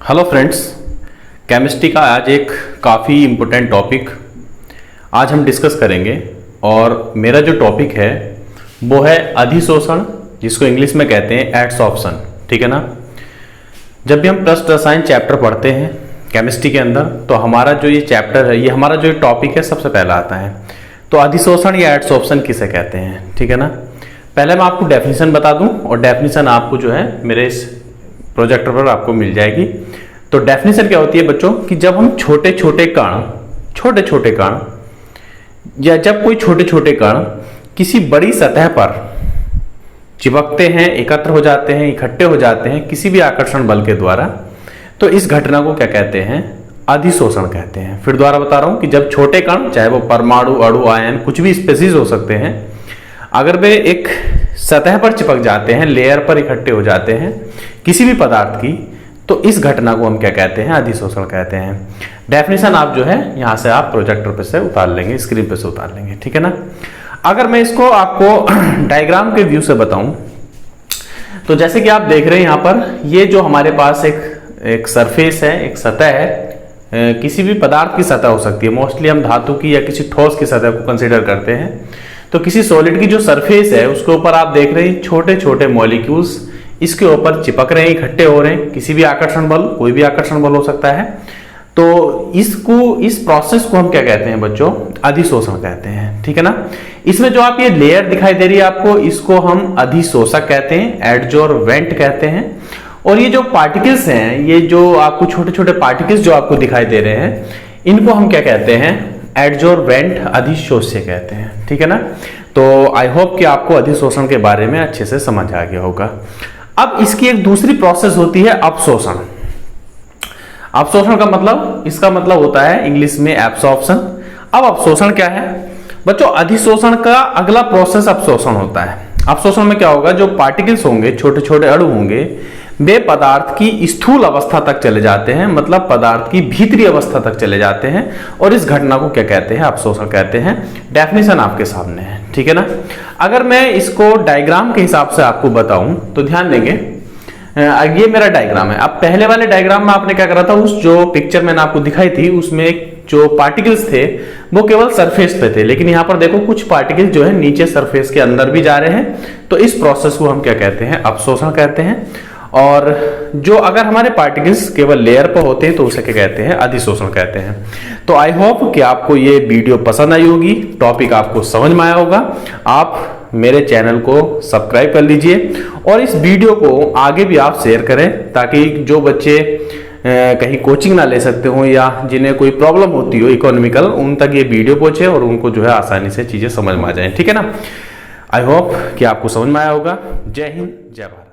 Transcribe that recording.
Hello friends, chemistry का आज एक काफ़ी इम्पोर्टेंट टॉपिक आज हम डिस्कस करेंगे। और मेरा जो टॉपिक है वो है अधिशोषण, जिसको इंग्लिश में कहते हैं एडसॉर्प्शन। ठीक है ना। जब भी हम पृष्ठ रसायन चैप्टर पढ़ते हैं केमिस्ट्री के अंदर, तो हमारा जो ये चैप्टर है, ये हमारा जो टॉपिक है, सबसे पहला आता है। तो अधिशोषण या एडसॉर्प्शन किसे कहते हैं, ठीक है ना। पहले मैं आपको डेफिनेशन बता दूं, और डेफिनेशन आपको जो है मेरे इस प्रोजेक्टर पर आपको मिल जाएगी। तो डेफिनेशन क्या होती है बच्चों, कि जब हम छोटे छोटे कण या जब कोई छोटे छोटे कण किसी बड़ी सतह पर चिपकते हैं, एकत्र हो जाते हैं, इकट्ठे हो जाते हैं किसी भी आकर्षण बल के द्वारा, तो इस घटना को क्या कहते हैं, अधिशोषण कहते हैं। फिर दोबारा बता रहा हूं कि जब छोटे कण, चाहे वो परमाणु, अणु, आयन, कुछ भी स्पेसीज हो सकते हैं, अगर वे एक सतह पर चिपक जाते हैं, लेयर पर इकट्ठे हो जाते हैं किसी भी पदार्थ की, तो इस घटना को हम क्या कहते हैं, अधिशोषण कहते हैं। डेफिनेशन आप जो है यहां से आप प्रोजेक्टर पे से उतार लेंगे, स्क्रीन पे से उतार लेंगे, ठीक है ना। अगर मैं इसको आपको डायग्राम के व्यू से बताऊं, तो जैसे कि आप देख रहे हैं यहां पर, ये जो हमारे पास एक सरफेस है, एक सतह है, किसी भी पदार्थ की सतह हो सकती है। मोस्टली हम धातु की या किसी ठोस की सतह को कंसिडर करते हैं। तो किसी सॉलिड की जो सरफेस है, उसके ऊपर आप देख रहे हैं छोटे छोटे मॉलिक्यूल्स इसके ऊपर चिपक रहे हैं, इकट्ठे हो रहे हैं, किसी भी आकर्षण बल, कोई भी आकर्षण बल हो सकता है। तो इस प्रोसेस को हम क्या कहते हैं बच्चों, अधिशोषण कहते हैं, ठीक है ना। इसमें जो आप ये लेयर दिखाई दे रही है आपको, इसको हम अधिशोषक कहते हैं, एडजोर्वेंट कहते हैं। और ये जो पार्टिकल्स हैं, ये जो आपको छोटे छोटे पार्टिकल्स जो आपको दिखाई दे रहे हैं, इनको हम क्या कहते हैं, एडजोर्वेंट, अधिशोष्य कहते हैं, ठीक है ना। तो आई होप कि आपको अधिशोषण के बारे में अच्छे से समझ आ गया होगा। अब इसकी एक दूसरी प्रोसेस होती है अपशोषण। अपशोषण का मतलब, इसका मतलब होता है इंग्लिश में एब्सॉर्प्शन। अब अपशोषण क्या है बच्चों, अधिशोषण का अगला प्रोसेस अपशोषण होता है। अपशोषण में क्या होगा, जो पार्टिकल्स होंगे, छोटे छोटे अणु होंगे, वे पदार्थ की स्थूल अवस्था तक चले जाते हैं, मतलब पदार्थ की भीतरी अवस्था तक चले जाते हैं, और इस घटना को क्या कहते हैं, अपशोषण कहते हैं। डेफिनेशन आपके सामने है, ठीक है ना। अगर मैं इसको डायग्राम के हिसाब से आपको बताऊं तो ध्यान देंगे, ये मेरा डायग्राम है। अब पहले वाले डायग्राम में आपने क्या करा था, उस जो पिक्चर मैंने आपको दिखाई थी, उसमें जो पार्टिकल्स थे वो केवल सरफेस पे थे, लेकिन यहां पर देखो कुछ पार्टिकल्स जो है नीचे सरफेस के अंदर भी जा रहे हैं। तो इस प्रोसेस को हम क्या कहते हैं, अपशोषण कहते हैं। और जो अगर हमारे पार्टिकल्स केवल लेयर पर होते हैं तो उसे क्या कहते हैं, अधिशोषण कहते हैं। तो आई होप कि आपको ये वीडियो पसंद आई होगी, टॉपिक आपको समझ में आया होगा। आप मेरे चैनल को सब्सक्राइब कर लीजिए और इस वीडियो को आगे भी आप शेयर करें, ताकि जो बच्चे कहीं कोचिंग ना ले सकते हो या जिन्हें कोई प्रॉब्लम होती हो इकोनॉमिकल, उन तक ये वीडियो पहुंचे और उनको जो है आसानी से चीजें समझ में आ जाए, ठीक है ना। आई होप कि आपको समझ में आया होगा। जय हिंद, जय भारत।